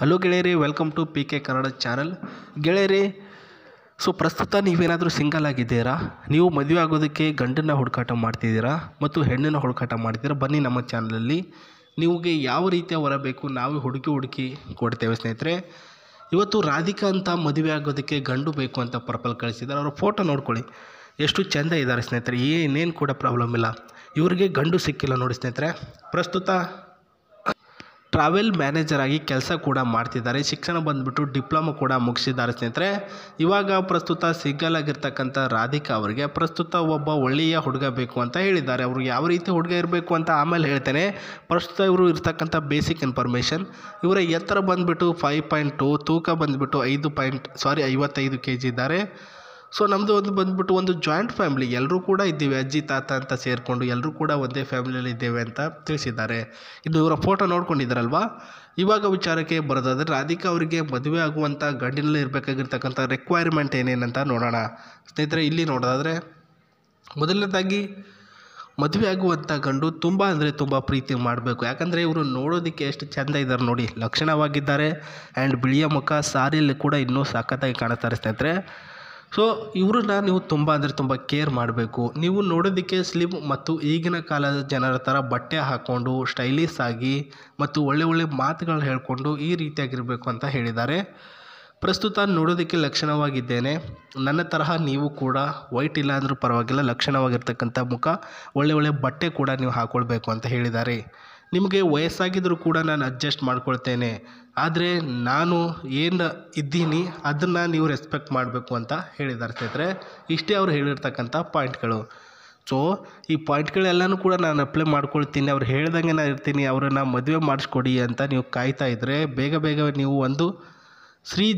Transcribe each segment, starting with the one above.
Hello ಗೆಳೆಯರಿ, welcome to P K Kannada channel. ಗೆಳೆಯರಿ, ಪ್ರಸ್ತುತ ನೀವೇನಾದರೂ ಸಿಂಗಲ್ ಆಗಿದ್ದೀರಾ, ನೀವು ಮದುವೆ ಆಗೋದಕ್ಕೆ ಗಂಡನ್ನ ಹುಡುಕಾಟ ಮಾಡ್ತಿದ್ದೀರಾ ಮತ್ತು ಹೆಣ್ಣನ್ನು ಹುಡುಕಾಟ ಮಾಡ್ತಿದ್ದೀರಾ, ಬನ್ನಿ ನಮ್ಮ ಚಾನಲಲ್ಲಿ ನಿಮಗೆ ಯಾವ ರೀತಿಯ ವರ ಬೇಕು ನಾವು ಹುಡುಕಿ ಕೊಡ್ತೇವೆ ಸ್ನೇಹಿತರೆ. ಇವತ್ತು ರಾಧಿಕಾ ಅಂತ ಮದುವೆ ಆಗೋದಕ್ಕೆ ಗಂಡು ಬೇಕು ಅಂತ ಪರ್ಪಲ್ ಕಳಿಸಿದ್ದಾರೆ. ಅವರ ಫೋಟೋ ನೋಡ್ಕೊಳ್ಳಿ, ಎಷ್ಟು ಚೆಂದ ಇದ್ದಾರೆ ಸ್ನೇಹಿತರೆ, ಏನೇನು ಕೂಡ ಪ್ರಾಬ್ಲಮ್ ಇಲ್ಲ. ಇವರಿಗೆ ಗಂಡು ಸಿಕ್ಕಿಲ್ಲ ನೋಡಿ ಸ್ನೇಹಿತರೆ. ಪ್ರಸ್ತುತ ಟ್ರಾವೆಲ್ ಮ್ಯಾನೇಜರ್ ಆಗಿ ಕೆಲಸ ಕೂಡ ಮಾಡ್ತಿದ್ದಾರೆ. ಶಿಕ್ಷಣ ಬಂದುಬಿಟ್ಟು ಡಿಪ್ಲೊಮಾ ಕೂಡ ಮುಗಿಸಿದ್ದಾರೆ ಸ್ನೇಹಿತರೆ. ಇವಾಗ ಪ್ರಸ್ತುತ ಸಿಂಗಲ್ ಆಗಿರ್ತಕ್ಕಂಥ ರಾಧಿಕಾ ಅವರಿಗೆ ಪ್ರಸ್ತುತ ಒಬ್ಬ ಒಳ್ಳೆಯ ಹುಡುಗ ಬೇಕು ಅಂತ ಹೇಳಿದ್ದಾರೆ. ಅವರು ಯಾವ ರೀತಿ ಹುಡುಗ ಇರಬೇಕು ಅಂತ ಆಮೇಲೆ ಹೇಳ್ತೇನೆ. ಪ್ರಸ್ತುತ ಇವರು ಇರ್ತಕ್ಕಂಥ ಬೇಸಿಕ್ ಇನ್ಫಾರ್ಮೇಷನ್, ಇವರ ಎತ್ತರ ಬಂದುಬಿಟ್ಟು 5.2, ತೂಕ ಬಂದುಬಿಟ್ಟು 55 kg ಇದ್ದಾರೆ. ನಮ್ಮದು ಬಂದುಬಿಟ್ಟು ಒಂದು ಜಾಯಿಂಟ್ ಫ್ಯಾಮಿಲಿ, ಎಲ್ಲರೂ ಕೂಡ ಇದ್ದೀವಿ, ಅಜ್ಜಿ ತಾತ ಅಂತ ಸೇರಿಕೊಂಡು ಎಲ್ಲರೂ ಕೂಡ ಒಂದೇ ಫ್ಯಾಮಿಲಿಯಲ್ಲಿ ಇದ್ದೇವೆ ಅಂತ ತಿಳಿಸಿದ್ದಾರೆ. ಇನ್ನು ಇವರ ಫೋಟೋ ನೋಡ್ಕೊಂಡಿದ್ದಾರಲ್ವಾ. ಇವಾಗ ವಿಚಾರಕ್ಕೆ ಬರೋದಾದರೆ, ರಾಧಿಕಾ ಅವರಿಗೆ ಮದುವೆ ಆಗುವಂಥ ಗಂಡಿನಲ್ಲಿ ಇರಬೇಕಾಗಿರ್ತಕ್ಕಂಥ ರಿಕ್ವೈರ್ಮೆಂಟ್ ಏನೇನಂತ ನೋಡೋಣ ಸ್ನೇಹಿತರೆ. ಇಲ್ಲಿ ನೋಡೋದಾದರೆ, ಮೊದಲನೇದಾಗಿ ಮದುವೆ ಆಗುವಂಥ ಗಂಡು ತುಂಬ ಅಂದರೆ ತುಂಬ ಪ್ರೀತಿ ಮಾಡಬೇಕು. ಯಾಕಂದರೆ ಇವರು ನೋಡೋದಕ್ಕೆ ಎಷ್ಟು ಚೆಂದ ಇದ್ದಾರೆ ನೋಡಿ, ಲಕ್ಷಣವಾಗಿದ್ದಾರೆ. ಆ್ಯಂಡ್ ಬಿಳಿಯ ಮುಖ, ಸಾರಿಯಲ್ಲಿ ಕೂಡ ಇನ್ನೂ ಸಖತ್ತಾಗಿ ಕಾಣುತ್ತಾರೆ ಸ್ನೇಹಿತರೆ. ಇವ್ರನ್ನ ನೀವು ತುಂಬ ಅಂದರೆ ತುಂಬ ಕೇರ್ ಮಾಡಬೇಕು. ನೀವು ನೋಡೋದಕ್ಕೆ ಸ್ಲಿಮ್ ಮತ್ತು ಈಗಿನ ಕಾಲದ ಜನರ ಥರ ಬಟ್ಟೆ ಹಾಕ್ಕೊಂಡು ಸ್ಟೈಲಿಶ್ ಆಗಿ ಮತ್ತು ಒಳ್ಳೆ ಮಾತುಗಳು ಹೇಳಿಕೊಂಡು ಈ ರೀತಿಯಾಗಿರಬೇಕು ಅಂತ ಹೇಳಿದ್ದಾರೆ. ಪ್ರಸ್ತುತ ನೋಡೋದಕ್ಕೆ ಲಕ್ಷಣವಾಗಿದ್ದೇನೆ, ನನ್ನ ತರಹ ನೀವು ಕೂಡ ವೈಟ್ ಇಲ್ಲ ಅಂದರೂ ಪರವಾಗಿಲ್ಲ, ಲಕ್ಷಣವಾಗಿರ್ತಕ್ಕಂಥ ಮುಖ, ಒಳ್ಳೆ ಬಟ್ಟೆ ಕೂಡ ನೀವು ಹಾಕ್ಕೊಳ್ಬೇಕು ಅಂತ ಹೇಳಿದ್ದಾರೆ. ನಿಮಗೆ ವಯಸ್ಸಾಗಿದ್ದರೂ ಕೂಡ ನಾನು ಅಡ್ಜಸ್ಟ್ ಮಾಡ್ಕೊಳ್ತೇನೆ, ಆದರೆ ನಾನು ಏನು ಇದ್ದೀನಿ ಅದನ್ನು ನೀವು ರೆಸ್ಪೆಕ್ಟ್ ಮಾಡಬೇಕು ಅಂತ ಹೇಳಿದ್ದಾರೆ ಸ್ನೇಹಿತರೆ. ಇಷ್ಟೇ ಅವ್ರು ಹೇಳಿರ್ತಕ್ಕಂಥ ಪಾಯಿಂಟ್ಗಳು. ಈ ಪಾಯಿಂಟ್ಗಳೆಲ್ಲನೂ ಕೂಡ ನಾನು ಅಪ್ಲೈ ಮಾಡ್ಕೊಳ್ತೀನಿ, ಅವ್ರು ಹೇಳ್ದಂಗೆ ನಾನು ಇರ್ತೀನಿ, ಅವರನ್ನು ಮದುವೆ ಮಾಡಿಸ್ಕೊಡಿ ಅಂತ ನೀವು ಕಾಯ್ತಾ ಇದ್ದರೆ ಬೇಗ ನೀವು ಒಂದು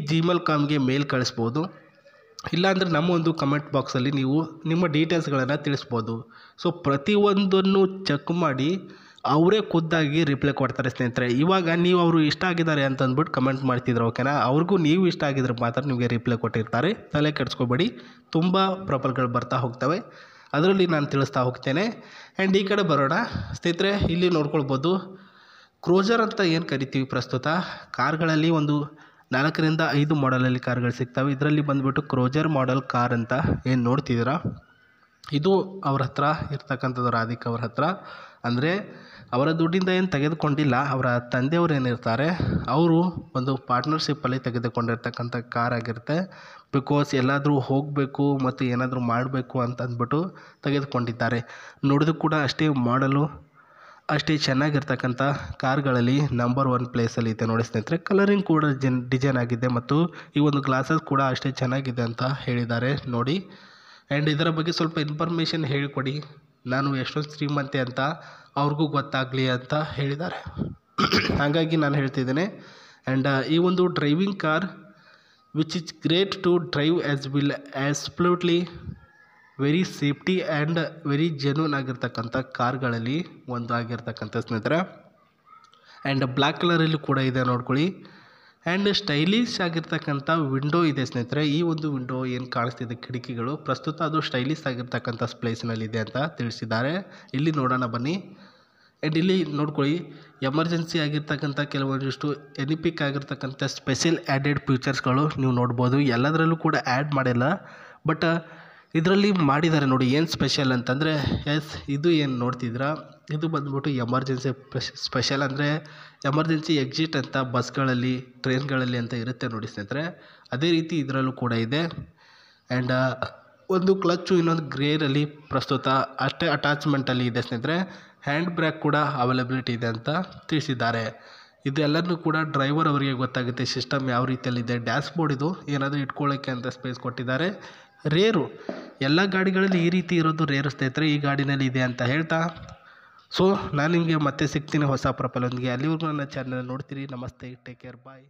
gmail.comಗೆ ಮೇಲ್ ಕಳಿಸ್ಬೋದು. ಇಲ್ಲಾಂದರೆ ನಮ್ಮ ಒಂದು ಕಮೆಂಟ್ ಬಾಕ್ಸಲ್ಲಿ ನೀವು ನಿಮ್ಮ ಡೀಟೇಲ್ಸ್ಗಳನ್ನು ತಿಳಿಸ್ಬೋದು. ಪ್ರತಿಯೊಂದನ್ನು ಚೆಕ್ ಮಾಡಿ ಅವರೇ ಖುದ್ದಾಗಿ ರಿಪ್ಲೈ ಕೊಡ್ತಾರೆ ಸ್ನೇಹಿತರೆ. ಇವಾಗ ನೀವು ಅವರು ಇಷ್ಟ ಆಗಿದ್ದಾರೆ ಅಂತ ಅಂದ್ಬಿಟ್ಟು ಕಮೆಂಟ್ ಮಾಡ್ತಿದ್ರು, ಓಕೆನಾ. ಅವ್ರಿಗೂ ನೀವು ಇಷ್ಟ ಆಗಿದ್ರೆ ಮಾತ್ರ ನಿಮಗೆ ರಿಪ್ಲೈ ಕೊಟ್ಟಿರ್ತಾರೆ, ತಲೆ ಕೆಡಿಸ್ಕೋಬೇಡಿ. ತುಂಬ ಪ್ರೊಫೈಲ್ಗಳು ಬರ್ತಾ ಹೋಗ್ತವೆ, ಅದರಲ್ಲಿ ನಾನು ತಿಳಿಸ್ತಾ ಹೋಗ್ತೇನೆ. ಆ್ಯಂಡ್ ಈ ಕಡೆ ಬರೋಣ ಸ್ನೇಹಿತರೆ. ಇಲ್ಲಿ ನೋಡ್ಕೊಳ್ಬೋದು, ಕ್ರೂಸರ್ ಅಂತ ಏನು ಕರಿತೀವಿ, ಪ್ರಸ್ತುತ ಕಾರ್ಗಳಲ್ಲಿ ಒಂದು 4 ರಿಂದ 5 ಮಾಡೆಲಲ್ಲಿ ಕಾರ್ಗಳು ಸಿಗ್ತವೆ. ಇದರಲ್ಲಿ ಬಂದುಬಿಟ್ಟು ಕ್ರೂಸರ್ ಮಾಡೆಲ್ ಕಾರ್ ಅಂತ ಏನು ನೋಡ್ತಿದ್ದೀರಾ, ಇದು ಅವ್ರ ಹತ್ರ ಇರ್ತಕ್ಕಂಥದ್ದು, ರಾಧಿಕಾ ಅವ್ರ ಹತ್ರ. ಅಂದರೆ ಅವರ ದುಡ್ಡಿಂದ ಏನು ತೆಗೆದುಕೊಂಡಿಲ್ಲ, ಅವರ ತಂದೆಯವರು ಏನಿರ್ತಾರೆ ಅವರು ಒಂದು ಪಾರ್ಟ್ನರ್ಶಿಪ್ಪಲ್ಲಿ ತೆಗೆದುಕೊಂಡಿರ್ತಕ್ಕಂಥ ಕಾರ್ ಆಗಿರುತ್ತೆ. ಬಿಕಾಸ್ ಎಲ್ಲಾದರೂ ಹೋಗಬೇಕು ಮತ್ತು ಏನಾದರೂ ಮಾಡಬೇಕು ಅಂತ ಅಂದ್ಬಿಟ್ಟು ತೆಗೆದುಕೊಂಡಿದ್ದಾರೆ. ನೋಡೋದಕ್ಕೆ ಕೂಡ ಅಷ್ಟೇ ಮಾಡಲು ಅಷ್ಟೇ ಚೆನ್ನಾಗಿರ್ತಕ್ಕಂಥ ಕಾರ್ಗಳಲ್ಲಿ ನಂಬರ್ 1 ಪ್ಲೇಸಲ್ಲಿ ಇದೆ ನೋಡಿ ಸ್ನೇಹಿತರೆ. ಕಲರಿಂಗ್ ಕೂಡ ಡಿಸೈನ್ ಆಗಿದೆ ಮತ್ತು ಈ ಒಂದು ಗ್ಲಾಸಸ್ ಕೂಡ ಅಷ್ಟೇ ಚೆನ್ನಾಗಿದೆ ಅಂತ ಹೇಳಿದ್ದಾರೆ ನೋಡಿ. ಆ್ಯಂಡ್ ಇದರ ಬಗ್ಗೆ ಸ್ವಲ್ಪ ಇನ್ಫಾರ್ಮೇಷನ್ ಹೇಳಿಕೊಡಿ, ನಾನು ಎಷ್ಟೊಂದು ಶ್ರೀಮಂತೆ ಅಂತ ಅವ್ರಿಗೂ ಗೊತ್ತಾಗಲಿ ಅಂತ ಹೇಳಿದ್ದಾರೆ. ಹಾಗಾಗಿ ನಾನು ಹೇಳ್ತಿದ್ದೇನೆ. ಆ್ಯಂಡ್ ಈ ಒಂದು driving car which is great to drive as well absolutely very safety and very genuine ಆಗಿರ್ತಕ್ಕಂಥ ಕಾರ್ಗಳಲ್ಲಿ ಒಂದು ಆಗಿರ್ತಕ್ಕಂಥ ಸ್ನೇಹಿತರೆ. ಆ್ಯಂಡ್ ಬ್ಲ್ಯಾಕ್ ಕಲರಲ್ಲಿ ಕೂಡ ಇದೆ ನೋಡ್ಕೊಳ್ಳಿ. ಆ್ಯಂಡ್ ಸ್ಟೈಲಿಶ್ ಆಗಿರ್ತಕ್ಕಂಥ ವಿಂಡೋ ಇದೆ ಸ್ನೇಹಿತರೆ. ಈ ಒಂದು ವಿಂಡೋ ಏನು ಕಾಣಿಸ್ತಿದೆ ಕಿಟಕಿಗಳು, ಪ್ರಸ್ತುತ ಅದು ಸ್ಟೈಲಿಶ್ ಆಗಿರ್ತಕ್ಕಂಥ ಪ್ಲೇಸ್ನಲ್ಲಿದೆ ಅಂತ ತಿಳಿಸಿದ್ದಾರೆ. ಇಲ್ಲಿ ನೋಡೋಣ ಬನ್ನಿ. ಆ್ಯಂಡ್ ಇಲ್ಲಿ ನೋಡ್ಕೊಳ್ಳಿ, ಎಮರ್ಜೆನ್ಸಿ ಆಗಿರ್ತಕ್ಕಂಥ ಕೆಲವೊಂದಿಷ್ಟು ಎನಿಪಿಕ್ ಆಗಿರ್ತಕ್ಕಂಥ ಸ್ಪೆಷಲ್ ಆ್ಯಡೆಡ್ ಫೀಚರ್ಸ್ಗಳು ನೀವು ನೋಡ್ಬೋದು. ಎಲ್ಲದರಲ್ಲೂ ಕೂಡ ಆ್ಯಡ್ ಮಾಡಿಲ್ಲ, ಬಟ್ ಇದರಲ್ಲಿ ಮಾಡಿದ್ದಾರೆ ನೋಡಿ. ಏನು ಸ್ಪೆಷಲ್ ಅಂತಂದರೆ, ಇದು ಏನು ನೋಡ್ತಿದ್ದೀರಾ, ಇದು ಬಂದ್ಬಿಟ್ಟು ಎಮರ್ಜೆನ್ಸಿ ಸ್ಪೆಷಲ್. ಅಂದರೆ ಎಮರ್ಜೆನ್ಸಿ ಎಕ್ಸಿಟ್ ಅಂತ ಬಸ್ಗಳಲ್ಲಿ, ಟ್ರೈನ್ಗಳಲ್ಲಿ ಅಂತ ಇರುತ್ತೆ ನೋಡಿ ಸ್ನೇಹಿತರೆ, ಅದೇ ರೀತಿ ಇದರಲ್ಲೂ ಕೂಡ ಇದೆ. ಆ್ಯಂಡ್ ಒಂದು ಕ್ಲಚ್ಚು ಇನ್ನೊಂದು ಗ್ರೇರಲ್ಲಿ ಪ್ರಸ್ತುತ ಅಷ್ಟೇ ಅಟ್ಯಾಚ್ಮೆಂಟಲ್ಲಿ ಇದೆ ಸ್ನೇಹಿತರೆ. ಹ್ಯಾಂಡ್ ಬ್ರೇಕ್ ಕೂಡ ಅವೈಲಬಿಲಿಟಿ ಇದೆ ಅಂತ ತಿಳಿಸಿದ್ದಾರೆ. ಇದೆಲ್ಲನೂ ಕೂಡ ಡ್ರೈವರ್ ಅವರಿಗೆ ಗೊತ್ತಾಗುತ್ತೆ ಸಿಸ್ಟಮ್ ಯಾವ ರೀತಿಯಲ್ಲಿದೆ. ಡ್ಯಾಶ್ ಬೋರ್ಡ್ ಇದು ಏನಾದರೂ ಇಟ್ಕೊಳ್ಳೋಕ್ಕೆ ಅಂತ ಸ್ಪೇಸ್ ಕೊಟ್ಟಿದ್ದಾರೆ. ರೇರು ಎಲ್ಲ ಗಾಡಿಗಳಲ್ಲಿ ಈ ರೀತಿ ಇರೋದು ರೇರು ಸ್ನೇಹಿತರೆ, ಈ ಗಾಡಿನಲ್ಲಿ ಇದೆ ಅಂತ ಹೇಳ್ತಾ ನಾನು ನಿಮಗೆ ಮತ್ತೆ ಸಿಗ್ತೀನಿ ಹೊಸ ಪ್ರೊಫೈಲೊಂದಿಗೆ. ಅಲ್ಲಿವರೆಗೂ ನನ್ನ ಚಾನಲ್ ನೋಡ್ತೀರಿ. ನಮಸ್ತೆ, ಟೇಕ್ ಕೇರ್, ಬಾಯ್.